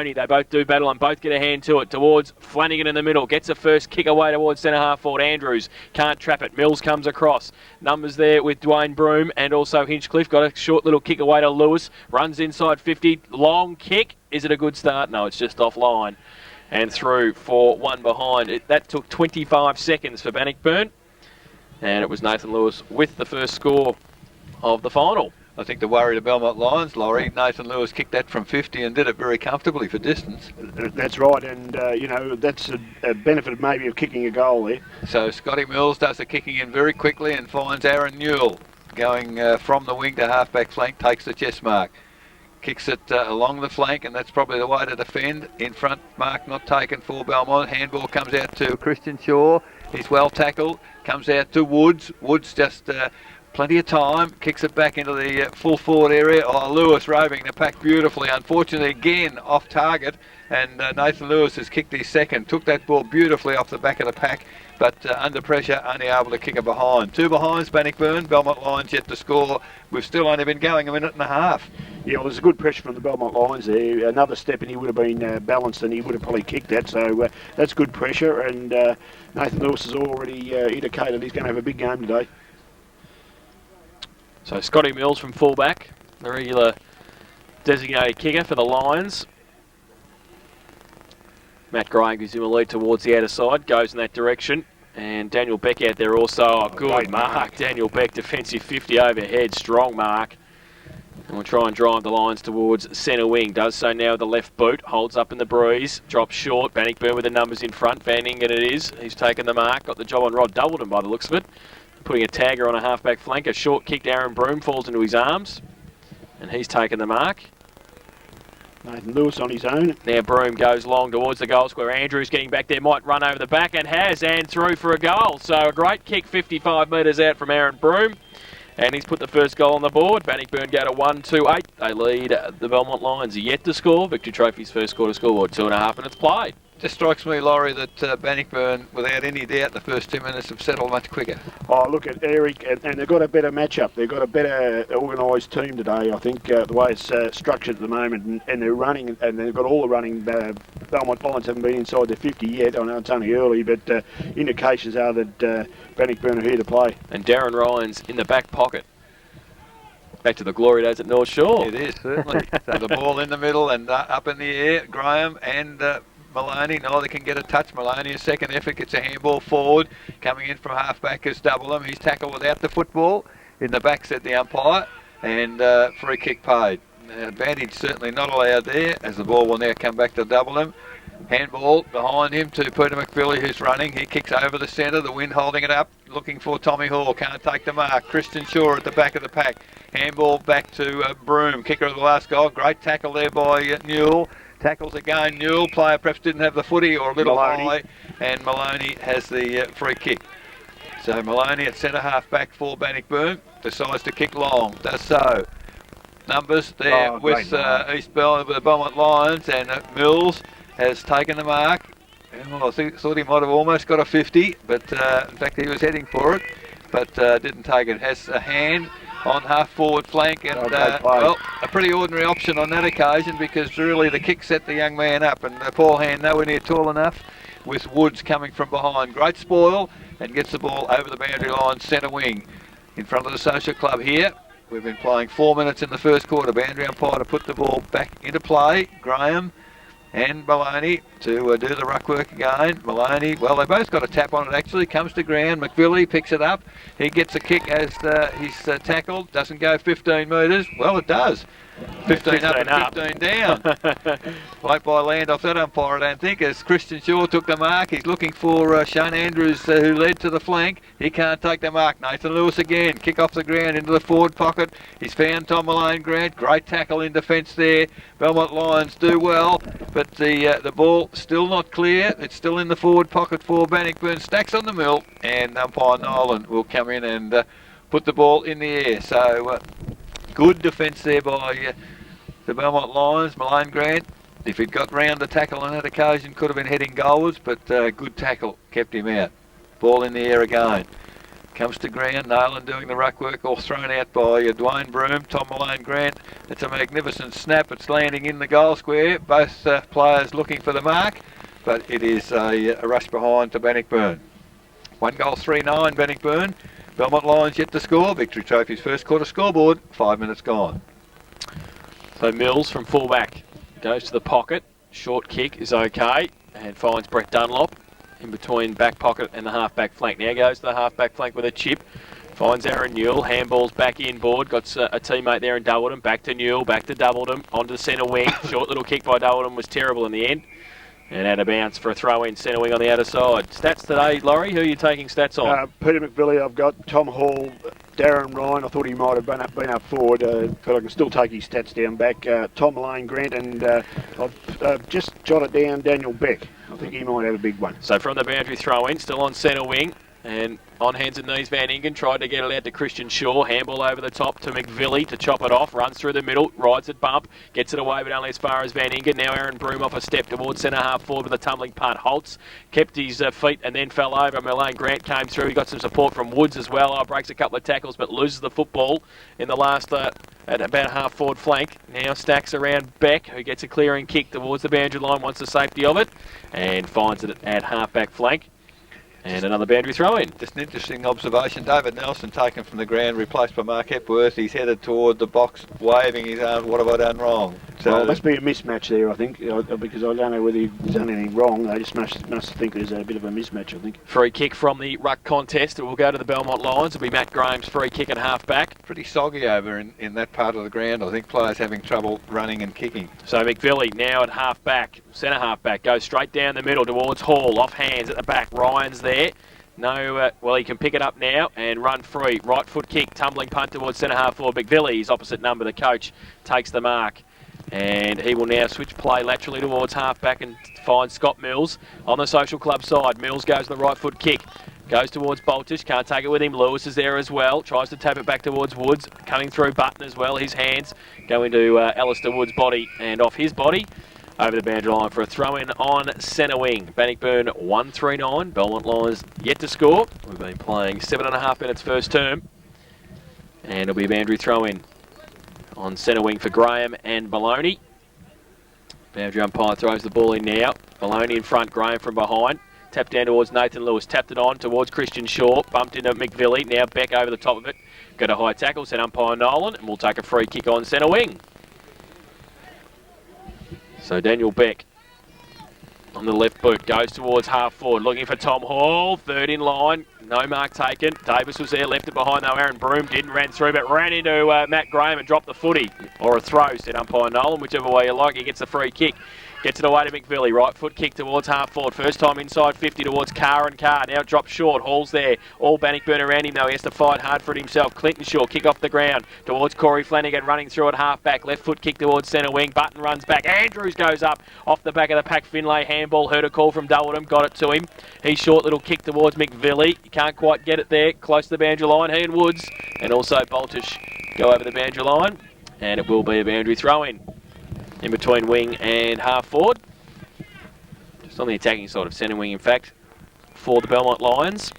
Maloney. They both do battle and both get a hand to it. Towards Flanagan in the middle. Gets a first kick away towards centre half forward. Andrews can't trap it. Mills comes across. Numbers there with Dwayne Broome and also Hinchcliffe. Got a short little kick away to Lewis. Runs inside 50. Long kick. Is it a good start? No, it's just offline. And through for one behind. That took 25 seconds for Bannockburn. And it was Nathan Lewis with the first score of the final. I think the worry to Belmont Lions, Laurie, Nathan Lewis kicked that from 50 and did it very comfortably for distance. That's right, and you know, that's a benefit maybe of kicking a goal there. So Scotty Mills does the kicking in very quickly and finds Aaron Newell going from the wing to half-back flank, takes the chest mark. Kicks it along the flank, and that's probably the way to defend. In front, mark not taken for Belmont. Handball comes out to Christian Shaw. He's well tackled. Comes out to Woods. Woods just plenty of time. Kicks it back into the full forward area. Oh, Lewis roving the pack beautifully. Unfortunately, again, off target. And Nathan Lewis has kicked his second. Took that ball beautifully off the back of the pack. But under pressure, only able to kick it behind. Two behinds, Bannockburn. Belmont Lions yet to score. We've still only been going a minute and a half. Yeah, well, there's a good pressure from the Belmont Lions there. Another step and he would have been balanced and he would have probably kicked that. So that's good pressure. And Nathan Lewis has already indicated he's going to have a big game today. So Scotty Mills from fullback, the regular designated kicker for the Lions. Matt Gray gives him a lead towards the outer side, goes in that direction. And Daniel Beck out there also. Oh, good mark. Daniel Beck, defensive 50 overhead, strong mark. And we'll try and drive the Lions towards centre wing. Does so now with the left boot. Holds up in the breeze. Drops short. Bannockburn with the numbers in front. Van Ingen it is. He's taken the mark. Got the job on Rod Doubleton by the looks of it. Putting a tagger on a half-back flank. A short kick to Aaron Broome. Falls into his arms. And he's taken the mark. Nathan Lewis on his own. Now Broome goes long towards the goal square. Andrews getting back there. Might run over the back and has. And through for a goal. So a great kick 55 metres out from Aaron Broome. And he's put the first goal on the board. Bannockburn go to 1-2-8. They lead the Belmont Lions yet to score. Victory Trophy's first quarter scoreboard. 2.5 minutes played. Just strikes me, Laurie, that Bannockburn, without any doubt, the first 2 minutes have settled much quicker. Oh, look at Eric, and they've got a better matchup. They've got a better organised team today, I think, the way it's structured at the moment. And they're running, and they've got all the running. Belmont Lions haven't been inside the 50 yet. I know it's only early, but indications are that Bannockburn are here to play. And Darren Ryan's in the back pocket. Back to the glory days at North Shore. It is, certainly. So the ball in the middle and up in the air. Graham and Maloney, neither can get a touch. Maloney, a second effort, gets a handball forward. Coming in from half-back is Doubleham. He's tackled without the football. In the back, said the umpire. And free kick paid. Advantage certainly not allowed there, as the ball will now come back to Doubleham. Handball behind him to Peter McBilly, who's running. He kicks over the centre, the wind holding it up, looking for Tommy Hall. Can't take the mark. Christian Shaw at the back of the pack. Handball back to Broome, kicker of the last goal. Great tackle there by Newell. Tackles again. Newell, player perhaps didn't have the footy or a little high, and Maloney has the free kick. So Maloney at centre half back for Bannockburn decides to kick long. Does so. Numbers there with East Belmont Lions, and Mills has taken the mark. Oh, I thought he might have almost got a 50, but in fact he was heading for it, but didn't take it. Has a hand on half forward flank, and well, a pretty ordinary option on that occasion, because really the kick set the young man up, and Paul Hand nowhere near tall enough, with Woods coming from behind. Great spoil, and gets the ball over the boundary line, centre wing, in front of the social club here. We've been playing 4 minutes in the first quarter. Boundary umpire to put the ball back into play. Graham and Maloney to do the ruck work again. Maloney, well, they both got a tap on it actually. Comes to ground. McVilly picks it up. He gets a kick as he's tackled. Doesn't go 15 metres. Well, it does. 15 up and 15 down. Late by land off that umpire, I don't think, as Christian Shaw took the mark. He's looking for Shane Andrews, who led to the flank. He can't take the mark. Nathan Lewis again. Kick off the ground into the forward pocket. He's found Tom Malone Grant. Great tackle in defence there. Belmont Lions do well, but the ball still not clear. It's still in the forward pocket for Bannockburn. Stacks on the mill, and umpire Nolan will come in and put the ball in the air. So good defence there by the Belmont Lions. Malone Grant, if he'd got round the tackle on that occasion, could have been heading goalwards, but good tackle kept him out. Ball in the air again. Comes to ground, Nolan doing the ruck work, all thrown out by Dwayne Broom, Tom Malone Grant. It's a magnificent snap. It's landing in the goal square. Both players looking for the mark, but it is a rush behind to Bannockburn. 1 goal 3-9 Bannockburn. Belmont Lions yet to score. Victory Trophy's first quarter scoreboard. 5 minutes gone. So Mills from fullback goes to the pocket. Short kick is okay and finds Brett Dunlop in between back pocket and the half-back flank. Now goes to the half-back flank with a chip. Finds Aaron Newell. Handballs back inboard. Got a teammate there in Doubledham. Back to Newell. Back to Doubledham. Onto the centre wing. Short little kick by Doubledham was terrible in the end. And out of bounds for a throw-in centre wing on the outer side. Stats today, Laurie. Who are you taking stats on? Peter McVilly, I've got Tom Hall, Darren Ryan. I thought he might have been up forward, but I can still take his stats down back. Tom Lane Grant, and I've just jotted down Daniel Beck. I think he might have a big one. So from the boundary throw-in, still on centre wing. And on hands and knees, Van Ingen tried to get it out to Christian Shaw. Handball over the top to McVilly to chop it off. Runs through the middle, rides it bump, gets it away, but only as far as Van Ingen. Now Aaron Broom off a step towards centre half forward with a tumbling punt. Holtz kept his feet and then fell over. Malone Grant came through. He got some support from Woods as well. Breaks a couple of tackles, but loses the football in the last at about half forward flank. Now stacks around Beck, who gets a clearing kick towards the boundary line, wants the safety of it, and finds it at half back flank. And another boundary throw-in. Just an interesting observation. David Nelson taken from the ground, replaced by Mark Hepworth. He's headed toward the box, waving his arms. What have I done wrong? So well, it must be a mismatch there, I think, because I don't know whether he's done anything wrong. They just must think there's a bit of a mismatch, I think. Free kick from the ruck contest. It will go to the Belmont Lions. It'll be Matt Graham's free kick at half-back. Pretty soggy over in that part of the ground. I think players having trouble running and kicking. So McVilly now at half-back, centre half-back, goes straight down the middle towards Hall. Off hands at the back. Ryan's there. No, well, he can pick it up now and run free. Right foot kick, tumbling punt towards centre half forward. McVilly, his opposite number, the coach, takes the mark. And he will now switch play laterally towards half-back and find Scott Mills on the Social Club side. Mills goes to the right foot kick. Goes towards Boltish, can't take it with him. Lewis is there as well. Tries to tap it back towards Woods. Coming through Button as well. His hands go into Alistair Woods' body and off his body. Over the boundary line for a throw-in on centre wing. Bannockburn 1-3-9. Belmont Lions yet to score. We've been playing 7.5 minutes first term. And it'll be a boundary throw-in on centre wing for Graham and Maloney. Boundary umpire throws the ball in now. Maloney in front, Graham from behind. Tapped down towards Nathan Lewis. Tapped it on towards Christian Shaw. Bumped into McVilly. Now Beck over the top of it. Got a high tackle, said umpire Nolan. And we'll take a free kick on centre wing. So Daniel Beck on the left boot goes towards half forward, looking for Tom Hall, third in line, no mark taken. Davis was there, left it behind though. Aaron Broom didn't, ran through, but ran into Matt Graham and dropped the footy, or a throw, said umpire Nolan, whichever way you like. He gets a free kick. Gets it away to McVilly. Right foot kick towards half forward. First time inside 50 towards Carr and Carr. Now dropped short. Hall's there. All Bannockburn around him though. He has to fight hard for it himself. Clinton Shaw kick off the ground towards Corey Flanagan running through at half back. Left foot kick towards centre wing. Button runs back. Andrews goes up off the back of the pack. Finlay handball. Heard a call from Doubledham. Got it to him. He's short little kick towards McVilly. He can't quite get it there. Close to the boundary line. He and Woods and also Boltish go over the boundary line. And it will be a boundary throw in between wing and half forward. Just on the attacking side of centre wing, in fact, for the Belmont Lions.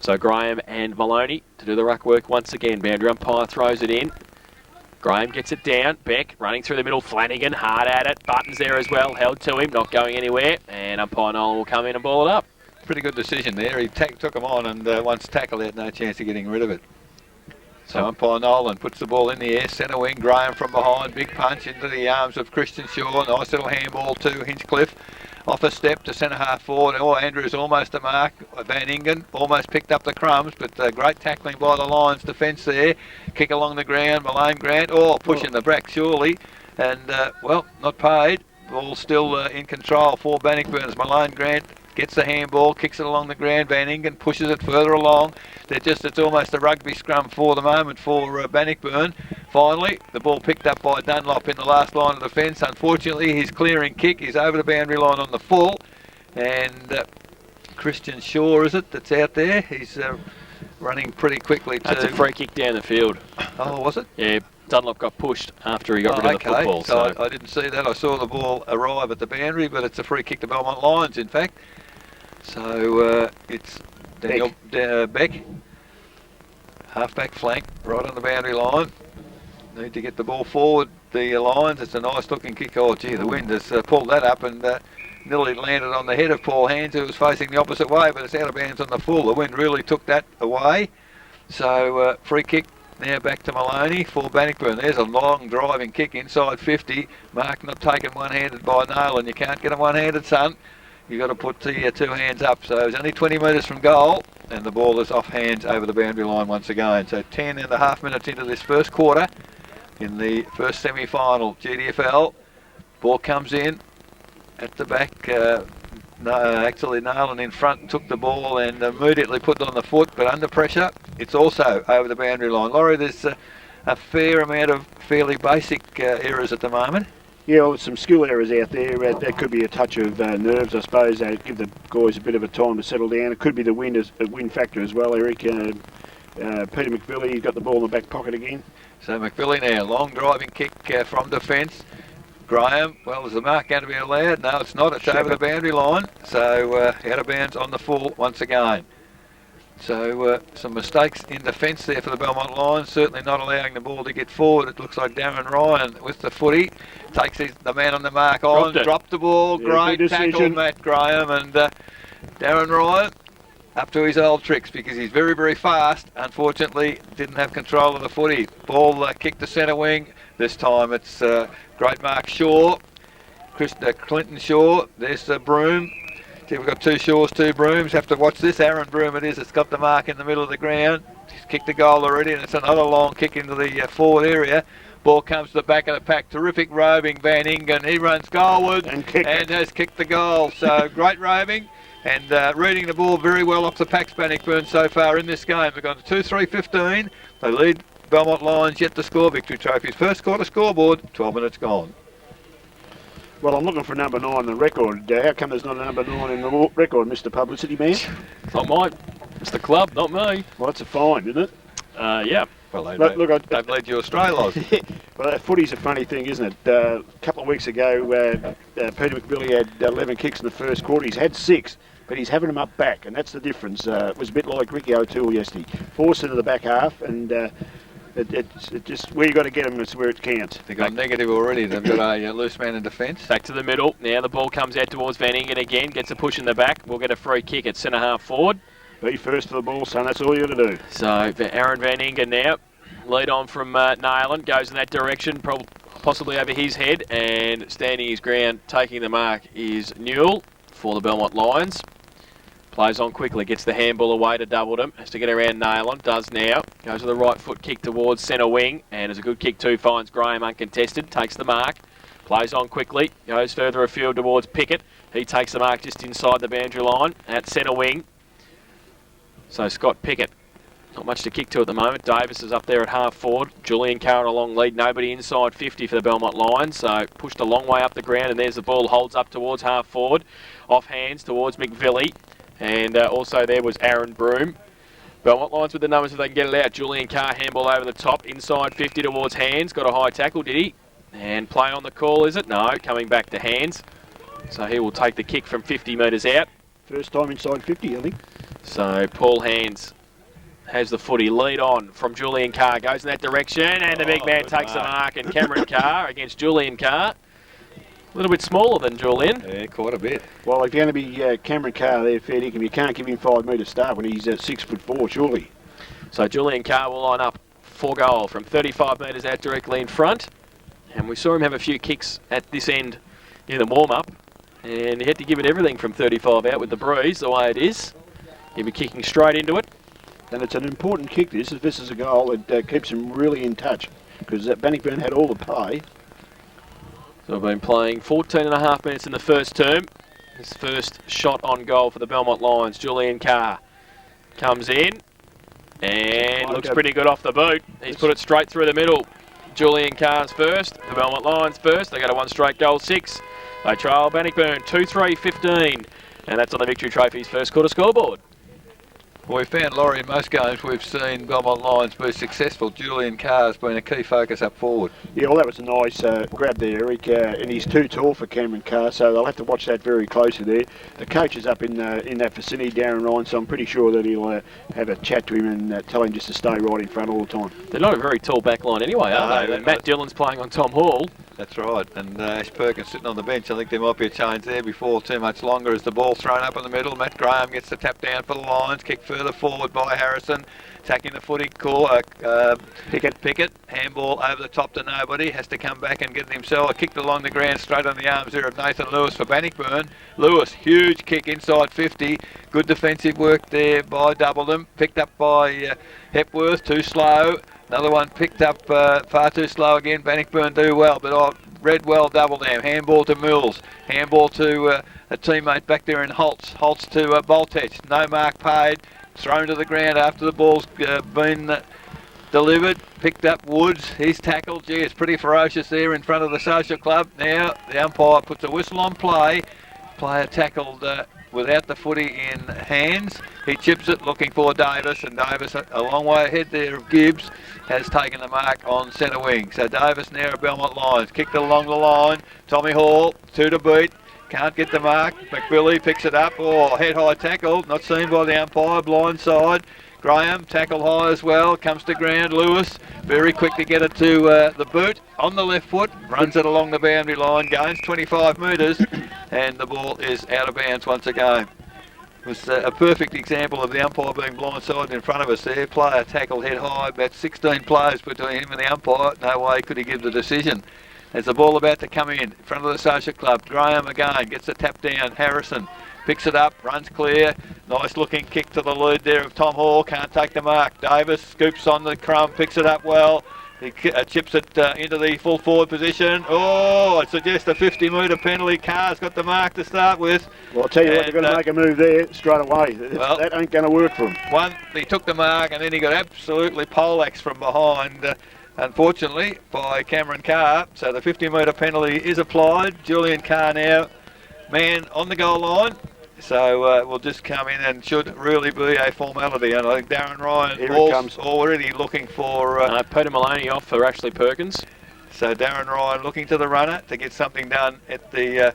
So Graham and Maloney to do the ruck work once again. Boundary umpire throws it in. Graham gets it down. Beck running through the middle. Flanagan hard at it. Button's there as well. Held to him, not going anywhere. And umpire Nolan will come in and ball it up. Pretty good decision there. He took him on and once tackled, had no chance of getting rid of it. So umpire Nolan puts the ball in the air. Centre wing, Graham from behind. Big punch into the arms of Christian Shaw. Nice little handball to Hinchcliffe. Off a step to centre half forward. Oh, Andrews almost a mark. Van Ingen almost picked up the crumbs, but great tackling by the Lions defence there. Kick along the ground. Malone Grant. Oh, pushing the back surely. And, well, not paid. Ball still in control for Bannockburn. Malone Grant gets the handball, kicks it along the ground. Van Ingen pushes it further along. It's almost a rugby scrum for the moment for Bannockburn. Finally, the ball picked up by Dunlop in the last line of defence. Unfortunately, his clearing kick is over the boundary line on the full. And Christian Shaw, is it, that's out there? He's running pretty quickly too. That's a free kick down the field. Oh, was it? Yeah, Dunlop got pushed after he got rid of the football. So I didn't see that. I saw the ball arrive at the boundary, but it's a free kick to Belmont Lions, in fact. So it's Daniel Beck. Half-back flank, right on the boundary line. Need to get the ball forward the lines. It's a nice looking kick. Oh gee, the wind has pulled that up and nearly landed on the head of Paul Hands, who was facing the opposite way, but it's out of bounds on the full. The wind really took that away. So free kick now back to Maloney for Bannockburn. There's a long driving kick inside 50. Mark not taken one-handed by Nolan. You can't get him one-handed, son. You've got to put the two hands up. So it's only 20 metres from goal, and the ball is off hands over the boundary line once again. So 10.5 minutes into this first quarter in the first semi-final GDFL. Ball comes in at the back. Actually, Nolan in front took the ball and immediately put it on the foot, but under pressure, it's also over the boundary line. Laurie, there's a fair amount of fairly basic errors at the moment. Yeah, well, some skill errors out there. That could be a touch of nerves, I suppose. Give the guys a bit of a time to settle down. It could be the wind factor as well, Eric. Peter McVilly, he's got the ball in the back pocket again. So McVilly now, long driving kick from defence. Graham, well, is the mark going to be allowed? No, it's not. It's over the boundary line. So out of bounds on the full once again. So some mistakes in defence there for the Belmont Lions, certainly not allowing the ball to get forward. It looks like Darren Ryan with the footy takes the man on the mark on, dropped the ball, yeah, great tackle, Matt Graham, and Darren Ryan up to his old tricks because he's very, very fast. Unfortunately, didn't have control of the footy. Ball kicked to centre wing. This time it's great Mark Shaw, Clinton Shaw. There's the Broom. We've got two Shaws, two Brooms. Have to watch this. Aaron Broom it is. It's got the mark in the middle of the ground. He's kicked the goal already, and it's another long kick into the forward area. Ball comes to the back of the pack. Terrific roving Van Ingen. He runs goalward and has kicked the goal. So great roving and reading the ball very well off the packs, Bannockburn, so far in this game. They've gone to 2-3-15. They lead Belmont Lions yet to score victory trophies. First quarter scoreboard, 12 minutes gone. Well, I'm looking for number 9 in the record. How come there's not a number 9 in the record, Mr. Publicity Man? Not mine. It's the club, not me. Well, that's a fine, isn't it? Yeah. Well, they've led you astray, Loz. Well, footy's a funny thing, isn't it? A couple of weeks ago, Peter McVilly had 11 kicks in the first quarter. He's had 6, but he's having them up back, and that's the difference. It was a bit like Ricky O'Toole yesterday. 4 into the back half, and it's just where you got to get them is where it counts. They've got negative already. They've got a loose man in defence. Back to the middle. Now the ball comes out towards Van Ingen again. Gets a push in the back. We'll get a free kick at centre half forward. Be first to the ball, son. That's all you got to do. So Aaron Van Ingen now. Lead on from Nayland. Goes in that direction, possibly over his head. And standing his ground, taking the mark, is Newell for the Belmont Lions. Plays on quickly, gets the handball away to Doubledham. Has to get around Nayland, does now. Goes with the right foot kick towards centre wing. And it's a good kick too, finds Graham uncontested. Takes the mark. Plays on quickly. Goes further afield towards Pickett. He takes the mark just inside the boundary line at centre wing. So Scott Pickett, not much to kick to at the moment. Davis is up there at half forward. Julian Carr in a long lead. Nobody inside 50 for the Belmont Lions. So pushed a long way up the ground, and there's the ball. Holds up towards half forward. Off hands towards McVilly. And also there was Aaron Broom. Belmont Lions with the numbers if they can get it out. Julian Carr, handball over the top. Inside 50 towards Hands. Got a high tackle, did he? And play on the call, is it? No, coming back to Hands. So he will take the kick from 50 metres out. First time inside 50, I think. So Paul Hands has the footy. Lead on from Julian Carr. Goes in that direction, and the big man takes the mark. And Cameron Carr against Julian Carr. A little bit smaller than Julian. Yeah, quite a bit. Well, if you're going to be Cameron Carr there, fair dinkum, you can't give him 5 metres start when he's 6'4", surely. So Julian Carr will line up for goal from 35 metres out directly in front. And we saw him have a few kicks at this end in the warm-up. And he had to give it everything from 35 out with the breeze, the way it is. He'll be kicking straight into it. And it's an important kick, this. If this is a goal, it keeps him really in touch. Because Bannockburn had all the play. So we've been playing 14.5 minutes in the first term. His first shot on goal for the Belmont Lions. Julian Carr comes in and looks pretty good off the boot. He's put it straight through the middle. Julian Carr's first, the Belmont Lions first. They got a 1 straight goal 6. They trail Bannockburn 2-3-15. And that's on the Victory Trophy's first quarter scoreboard. Well, we found, Laurie, in most games we've seen Belmont Lions be successful. Julian Carr's been a key focus up forward. Yeah, well, that was a nice grab there, Eric. And he's too tall for Cameron Carr, so they'll have to watch that very closely there. The coach is up in that vicinity, Darren Ryan, so I'm pretty sure that he'll have a chat to him and tell him just to stay right in front all the time. They're not a very tall back line anyway, are they? Matt Dillon's playing on Tom Hall. That's right, and Ash Perkins sitting on the bench. I think there might be a change there before too much longer as the ball thrown up in the middle. Matt Graham gets the tap down for the Lions, kick further forward by Harrison, attacking the footy, Pickett, handball over the top to nobody, has to come back and get it himself, kicked along the ground straight on the arms there of Nathan Lewis for Bannockburn. Lewis, huge kick inside 50, good defensive work there by Doubledham, picked up by Hepworth, too slow. Another one picked up far too slow again. Bannockburn do well, but read well Doubledham. Handball to Mills. Handball to a teammate back there in Holtz. Holtz to Boltech. No mark paid. Thrown to the ground after the ball's been delivered. Picked up Woods. He's tackled. Gee, it's pretty ferocious there in front of the social club. Now the umpire puts a whistle on play. Player tackled without the footy in hands. He chips it looking for Davis, and Davis, a long way ahead there of Gibbs, has taken the mark on centre wing. So Davis now at Belmont Lions, kicked it along the line. Tommy Hall, 2 to beat, can't get the mark. McBilly picks it up. Oh, head high tackle, not seen by the umpire, blind side. Graham, tackle high as well, comes to ground. Lewis, very quick to get it to the boot, on the left foot, runs it along the boundary line, gains 25 metres, and the ball is out of bounds once again. It was a perfect example of the umpire being blindsided in front of us there. Player tackled head high, about 16 players between him and the umpire. No way could he give the decision. There's the ball about to come in front of the social club. Graham again gets the tap down. Harrison picks it up, runs clear. Nice looking kick to the lead there of Tom Hall. Can't take the mark. Davis scoops on the crumb, picks it up well. He chips it into the full forward position. Oh, it suggests a 50-metre penalty. Carr's got the mark to start with. Well, I'll tell you what, they've got to make a move there straight away. Well, that ain't going to work for him. He took the mark and then he got absolutely poleaxed from behind, unfortunately, by Cameron Carr. So the 50-metre penalty is applied. Julian Carr now, man on the goal line. So we'll just come in and should really be a formality. And I think Darren Ryan already looking for... Peter Maloney off for Ashley Perkins. So Darren Ryan looking to the runner to get something done at the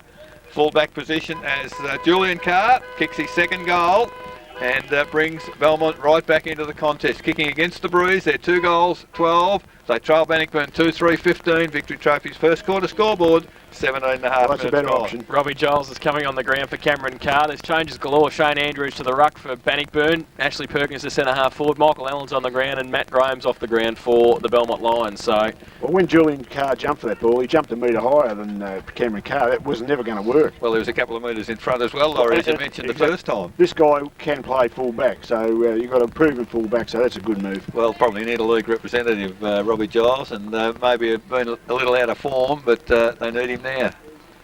full-back position as Julian Carr kicks his second goal and brings Belmont right back into the contest. Kicking against the breeze, they're 2 goals, 12. They trail Bannockburn 2-3-15. Victory Trophy's first quarter scoreboard, 17.5 minutes. That's a better option. Robbie Giles is coming on the ground for Cameron Carr. There's changes galore. Shane Andrews to the ruck for Bannockburn. Ashley Perkins to centre half forward. Michael Allen's on the ground and Matt Graham's off the ground for the Belmont Lions. So, well, when Julian Carr jumped for that ball, he jumped a metre higher than Cameron Carr. That was never going to work. Well, there was a couple of metres in front as well, Laurie, as you mentioned the first time. This guy can play full back, so you've got a proven full back, so that's a good move. Well, probably need a league representative, Robbie Giles, and maybe have been a little out of form, but they need him now.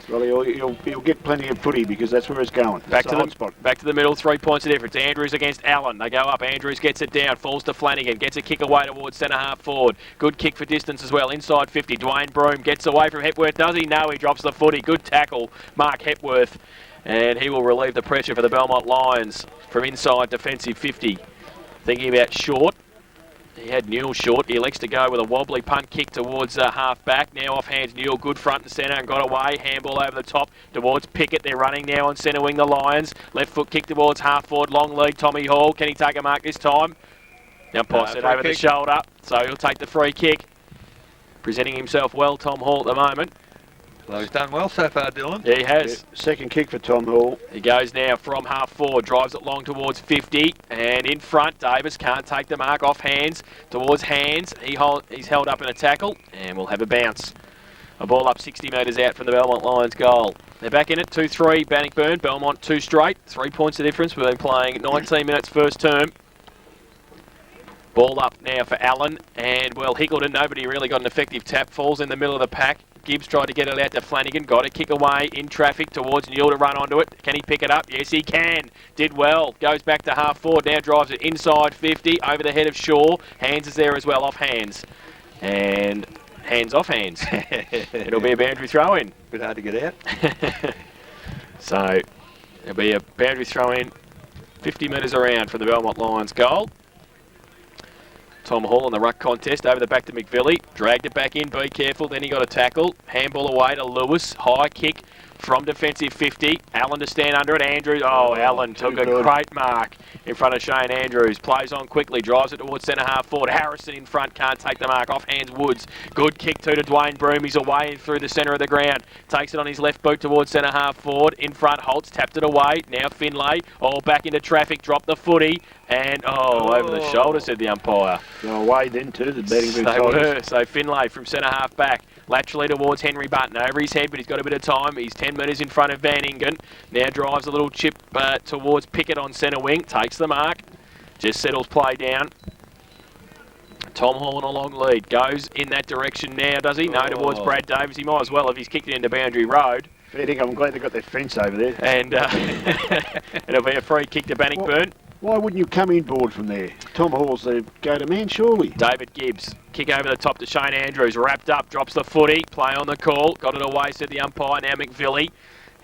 Well, he'll get plenty of footy because that's where it's going. Back to the middle, 3 points of difference. Andrews against Allen. They go up. Andrews gets it down, falls to Flanagan, gets a kick away towards centre half forward. Good kick for distance as well. Inside 50. Dwayne Broome gets away from Hepworth. Does he? No, he drops the footy. Good tackle, Mark Hepworth. And he will relieve the pressure for the Belmont Lions from inside defensive 50. Thinking about Short. He had Newell short. He elects to go with a wobbly punt kick towards half back. Now off hands Newell, good front and centre and got away. Handball over the top towards Pickett. They're running now on centre wing, the Lions. Left foot kick towards half forward. Long lead, Tommy Hall. Can he take a mark this time? Now pass it over the shoulder. So he'll take the free kick. Presenting himself well, Tom Hall, at the moment. Well, he's done well so far, Dylan. Yeah, he has. Yeah, second kick for Tom Hall. He goes now from half forward, drives it long towards 50, and in front, Davis can't take the mark, off hands, towards hands. He's held up in a tackle, and we'll have a bounce. A ball up 60 metres out from the Belmont Lions goal. They're back in it, 2-3, Bannockburn, Belmont 2 straight, 3 points of difference. We've been playing 19 minutes first term. Ball up now for Allen, and well, Hickleton, nobody really got an effective tap, falls in the middle of the pack. Gibbs tried to get it out to Flanagan, got a kick away in traffic towards Newell to run onto it. Can he pick it up? Yes, he can. Did well. Goes back to half forward, now drives it inside 50, over the head of Shaw. Hands is there as well, off hands. And hands off hands. It'll be a boundary throw in. Bit hard to get out. So, it'll be a boundary throw in 50 metres around from the Belmont Lions goal. Tom Hall in the ruck contest, over the back to McVilly, dragged it back in, be careful, then he got a tackle, handball away to Lewis, high kick from defensive 50, Allen to stand under it, Andrews, Allen took a great mark in front of Shane Andrews, plays on quickly, drives it towards centre half forward, Harrison in front, can't take the mark, off hands Woods, good kick to Dwayne Broom, he's away through the centre of the ground, takes it on his left boot towards centre half forward, in front, Holtz tapped it away, now Finlay, back into traffic, dropped the footy, and over the shoulder, said the umpire. They were away then too, the betting booth. They were. So Finlay from centre half back, laterally towards Henry Button, over his head, but he's got a bit of time. He's 10 metres in front of Van Ingen. Now drives a little chip towards Pickett on centre wing, takes the mark, just settles play down. Tom Hall in a long lead, goes in that direction now, does he? No, towards Brad Davis. He might as well if he's kicked it into Boundary Road. Fair dinkum, I'm glad they got their fence over there. And it'll be a free kick to Bannockburn. Why wouldn't you come inboard from there? Tom Hall's the go-to man, surely. David Gibbs, kick over the top to Shane Andrews, wrapped up, drops the footy, play on the call, got it away, said the umpire, now McVilly.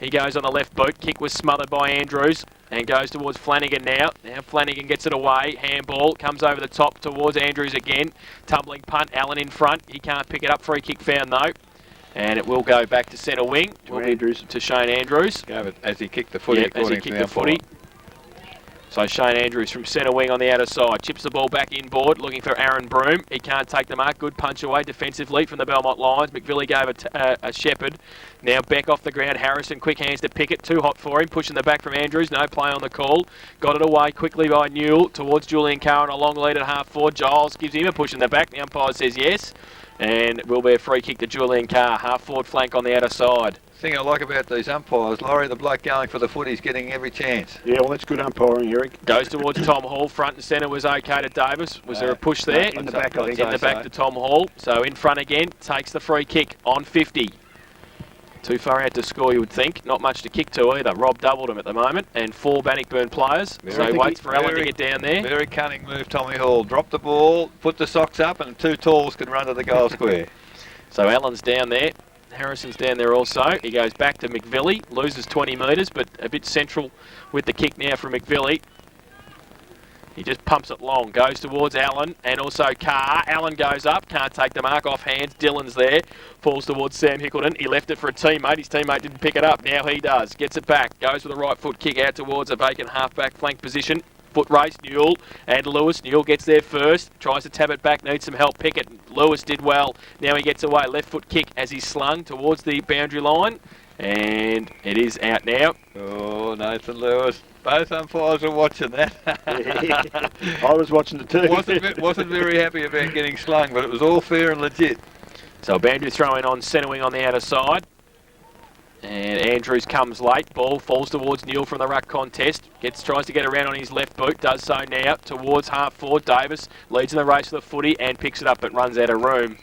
He goes on the left boot, kick was smothered by Andrews, and goes towards Flanagan now. Now Flanagan gets it away, handball, comes over the top towards Andrews again, tumbling punt, Allen in front, he can't pick it up, free kick found though. And it will go back to centre wing, to Shane Andrews. As he kicked the footy, as he kicked the footy. So Shane Andrews from centre wing on the outer side, chips the ball back inboard, looking for Aaron Broom. He can't take the mark, good punch away defensively from the Belmont Lions. McVilly gave a shepherd. Now Beck off the ground, Harrison, quick hands to Pickett, too hot for him, pushing the back from Andrews, no play on the call. Got it away quickly by Newell towards Julian Carr on a long lead at half forward. Giles gives him a push in the back, the umpire says yes. And it will be a free kick to Julian Carr, half forward flank on the outer side. Thing I like about these umpires, Laurie, the bloke going for the footy's getting every chance. Yeah, well, that's good umpiring, Eric. Goes towards Tom Hall, front and centre was okay to Davis. Was there a push there? In the back, I think. In the back to Tom Hall. So in front again, takes the free kick on 50. Too far out to score, you would think. Not much to kick to either. Rob doubled him at the moment, and 4 Bannockburn players. So he waits for Allen to get down there. Very cunning move, Tommy Hall. Drop the ball, put the socks up, and 2 talls can run to the goal square. So Allen's down there. Harrison's down there also. He goes back to McVilly, loses 20 metres, but a bit central with the kick now from McVilly. He just pumps it long, goes towards Allen and also Carr. Allen goes up, can't take the mark, off hands. Dillon's there, falls towards Sam Hickleton. He left it for a teammate. His teammate didn't pick it up. Now he does. Gets it back, goes with a right foot kick out towards a vacant half-back flank position. Foot race, Newell and Lewis. Newell gets there first, tries to tap it back, needs some help. Pickett, Lewis did well. Now he gets away, left foot kick as he's slung towards the boundary line. And it is out now. Oh, Nathan Lewis. Both umpires are watching that. I was watching it too. Wasn't very happy about getting slung, but it was all fair and legit. So a boundary throw in on centre wing on the outer side. And Andrews comes late, ball falls towards Newell from the ruck contest, tries to get around on his left boot, does so now, towards half forward. Davis leads in the race for the footy and picks it up but runs out of room.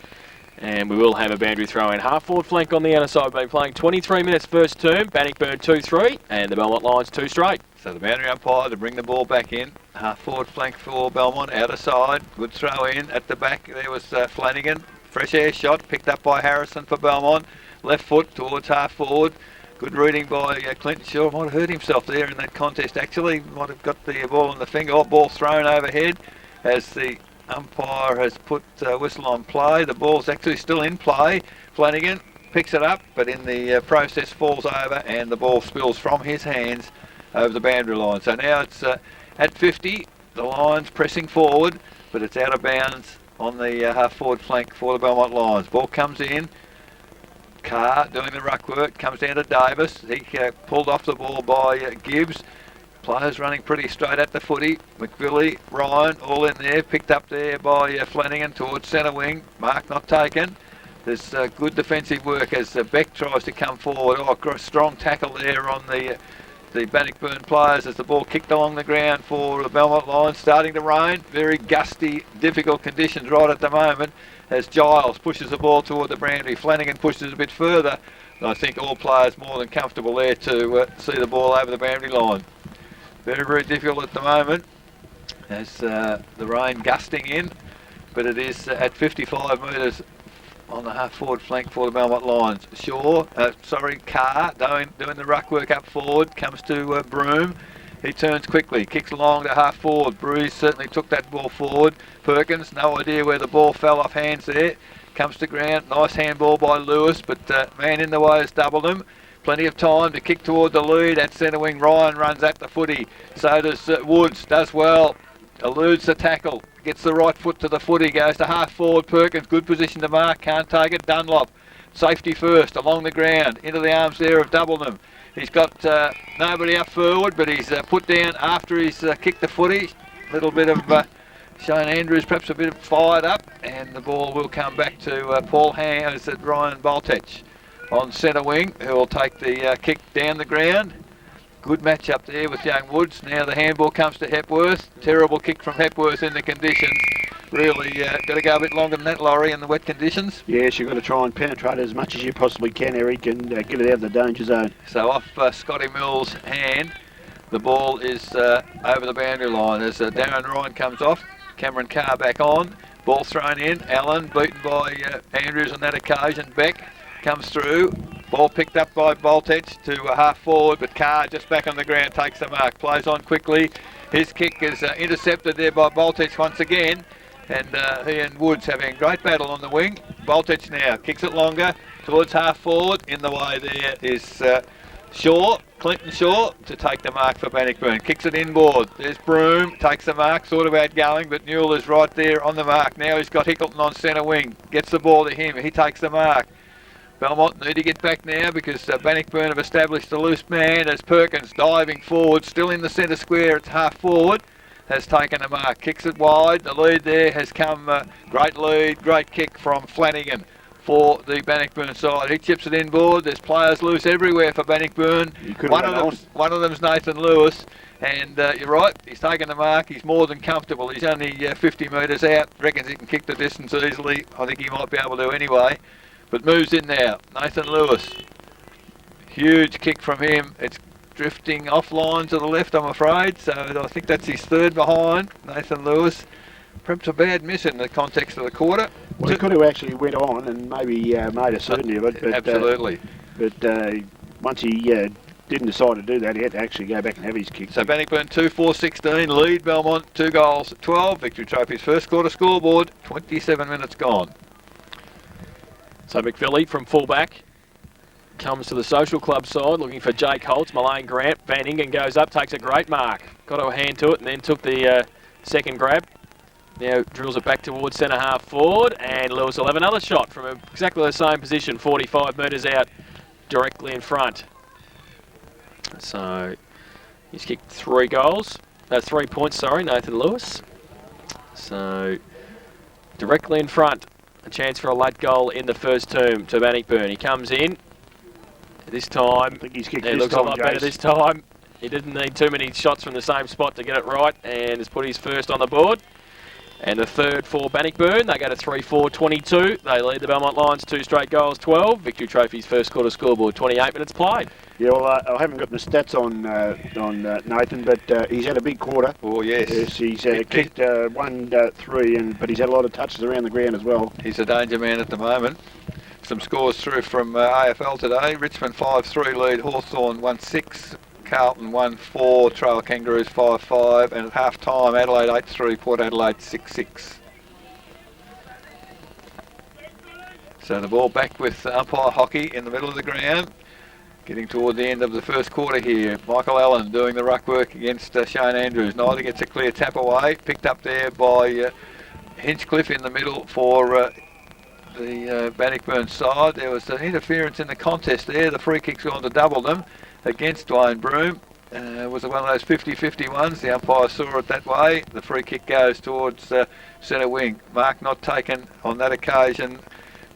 And we will have a boundary throw in. Half forward flank on the outer side, been playing 23 minutes first term, Bannockburn 2-3 and the Belmont Lions 2 straight. So the boundary umpire to bring the ball back in, half forward flank for Belmont, outer side, good throw in. At the back there was Flanagan, fresh air shot, picked up by Harrison for Belmont. Left foot towards half forward. Good reading by Clinton. Sure, might have hurt himself there in that contest actually. Might have got the ball in the finger. Ball thrown overhead as the umpire has put whistle on play. The ball's actually still in play. Flanagan picks it up, but in the process falls over and the ball spills from his hands over the boundary line. So now it's at 50. The Lions pressing forward, but it's out of bounds on the half forward flank for the Belmont Lions. Ball comes in. Carr doing the ruck work, comes down to Davis. He pulled off the ball by Gibbs. Players running pretty straight at the footy. McVilly, Ryan, all in there. Picked up there by Flanagan towards centre wing. Mark not taken. There's good defensive work as Beck tries to come forward. Strong tackle there on the Bannockburn players as the ball kicked along the ground for the Belmont Lions. Starting to rain. Very gusty, difficult conditions right at the moment. As Giles pushes the ball toward the boundary. Flanagan pushes a bit further. And I think all players more than comfortable there to see the ball over the boundary line. Very, very difficult at the moment as the rain gusting in. But it is at 55 metres on the half forward flank for the Belmont Lions. Carr doing the ruck work up forward. Comes to Broom. He turns quickly, kicks along to half forward. Bruce certainly took that ball forward. Perkins, no idea where the ball fell off hands there. Comes to ground, nice handball by Lewis, but man in the way has doubled him. Plenty of time to kick toward the lead at centre wing. Ryan runs at the footy. So does Woods, does well. Eludes the tackle, gets the right foot to the footy, goes to half forward. Perkins, good position to mark, can't take it. Dunlop, safety first, along the ground, into the arms there of Doublenham. He's got nobody up forward, but he's put down after he's kicked the footy. A little bit of Shane Andrews perhaps a bit fired up, and the ball will come back to Paul Hayes at Ryan Baltech on centre wing, who will take the kick down the ground. Good match up there with young Woods. Now the handball comes to Hepworth. Terrible kick from Hepworth in the conditions. Really got to go a bit longer than that, Laurie, in the wet conditions. Yes, you've got to try and penetrate as much as you possibly can, Eric, and get it out of the danger zone. So off Scotty Mills' hand, the ball is over the boundary line as Darren Ryan comes off. Cameron Carr back on. Ball thrown in. Allen beaten by Andrews on that occasion. Beck comes through. Ball picked up by Baltech to half forward, but Carr just back on the ground takes the mark. Plays on quickly. His kick is intercepted there by Baltech once again. And he and Woods having a great battle on the wing. Baltech now kicks it longer towards half forward. In the way there is Shaw, Clinton Shaw, to take the mark for Bannockburn. Kicks it inboard. There's Broome, takes the mark, sort of outgoing, but Newell is right there on the mark. Now he's got Hickleton on centre wing. Gets the ball to him. He takes the mark. Belmont need to get back now because Bannockburn have established a loose man as Perkins diving forward, still in the centre square. It's half forward. Has taken a mark, kicks it wide. The lead there has come, great lead, great kick from Flanagan for the Bannockburn side. He chips it inboard. There's players loose everywhere for Bannockburn. One of them's Nathan Lewis, and you're right, he's taken the mark. He's more than comfortable. He's only 50 metres out. Reckons he can kick the distance easily. I think he might be able to anyway. But moves in now. Nathan Lewis. Huge kick from him. It's drifting offline to the left, I'm afraid, so I think that's his third behind, Nathan Lewis. Perhaps a bad miss in the context of the quarter. Well, he could have actually went on and maybe made a certainty of it. But, absolutely. But once he didn't decide to do that, he had to actually go back and have his kick. So Bannockburn 2-4-16, lead Belmont 2 goals 12. Victory Trophy's first quarter scoreboard, 27 minutes gone. So McVilly from fullback comes to the social club side, looking for Jake Holtz. Mullane Grant, Van Ingen goes up, takes a great mark. Got a hand to it and then took the second grab. Now drills it back towards centre half forward, and Lewis will have another shot from exactly the same position, 45 metres out, directly in front. So he's kicked 3 points, Nathan Lewis. So directly in front, a chance for a late goal in the first term to Bannockburn. He comes in. This time, I think he's kicked it this looks time, a lot Jace. better this time. He didn't need too many shots from the same spot to get it right, and has put his first on the board. And the third for Bannockburn. They go to 3-4-22. They lead the Belmont Lions 2 straight goals, 12. Victory Trophy's first quarter scoreboard, 28 minutes played. Yeah, well, I haven't got the stats on Nathan, but he's had a big quarter. Oh, yes. He's kicked 1-3, but he's had a lot of touches around the ground as well. He's a danger man at the moment. Some scores through from AFL today. Richmond 5-3 lead Hawthorn 1-6. Carlton 1-4, Trail Kangaroos 5-5, and at half time Adelaide 8-3, Port Adelaide 6-6. So the ball back with umpire Hockey in the middle of the ground. Getting toward the end of the first quarter here. Michael Allen doing the ruck work against Shane Andrews. Neither gets a clear tap away. Picked up there by Hinchcliffe in the middle for the Bannockburn side. There was an interference in the contest there. The free kick's gone to double them against Dwayne Broome. It was one of those 50-50 ones. The umpire saw it that way. The free kick goes towards centre wing. Mark not taken on that occasion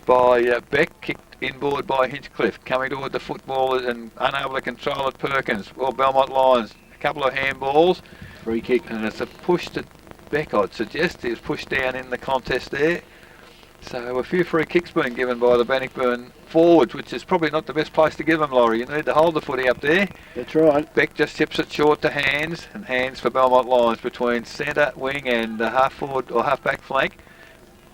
by Beck. Kicked inboard by Hinchcliffe. Coming toward the football and unable to control it, Perkins. Well, Belmont Lions, a couple of handballs. Free kick. And it's a push to Beck, I'd suggest. He was pushed down in the contest there. So a few free kicks being given by the Bannockburn forwards, which is probably not the best place to give them, Laurie. You need to hold the footy up there. That's right. Beck just tips it short to Hands, and Hands for Belmont Lions between centre, wing and half forward or half back flank.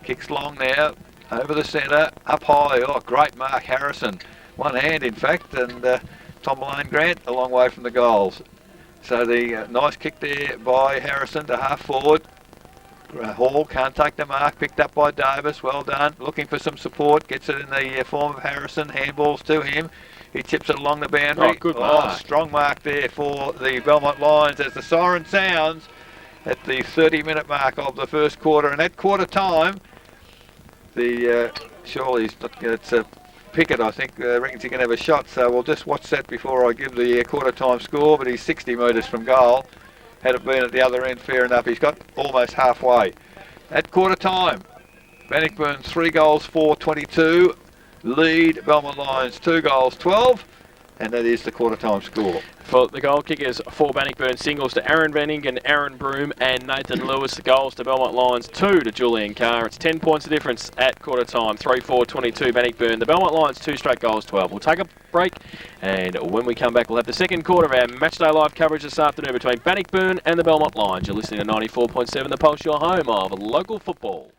Kicks long now, over the centre, up high. Oh, great mark, Harrison. One hand, in fact, and Tom Mullane Grant a long way from the goals. So the nice kick there by Harrison to half forward. Hall can't take the mark, picked up by Davis, well done, looking for some support, gets it in the form of Harrison, handballs to him, he tips it along the boundary. Oh, good mark. Strong mark there for the Belmont Lions as the siren sounds at the 30-minute mark of the first quarter, and at quarter time, surely it's a Pickett, I think, reckons he can have a shot, so we'll just watch that before I give the quarter time score, but he's 60 metres from goal. Had it been at the other end, fair enough. He's got almost halfway. At quarter time, Bannockburn 3 goals, 4-22. Lead Belmont Lions 2 goals, 12. And that is the quarter time score. For the goal kickers, for Bannockburn, singles to Aaron Benning, Aaron Broom and Nathan Lewis. The goals to Belmont Lions, 2 to Julian Carr. It's 10 points of difference at quarter time. 3-4-22 Bannockburn. The Belmont Lions, 2 straight goals, 12. We'll take a break, and when we come back, we'll have the second quarter of our Matchday Live coverage this afternoon between Bannockburn and the Belmont Lions. You're listening to 94.7 The Pulse, your home of local football.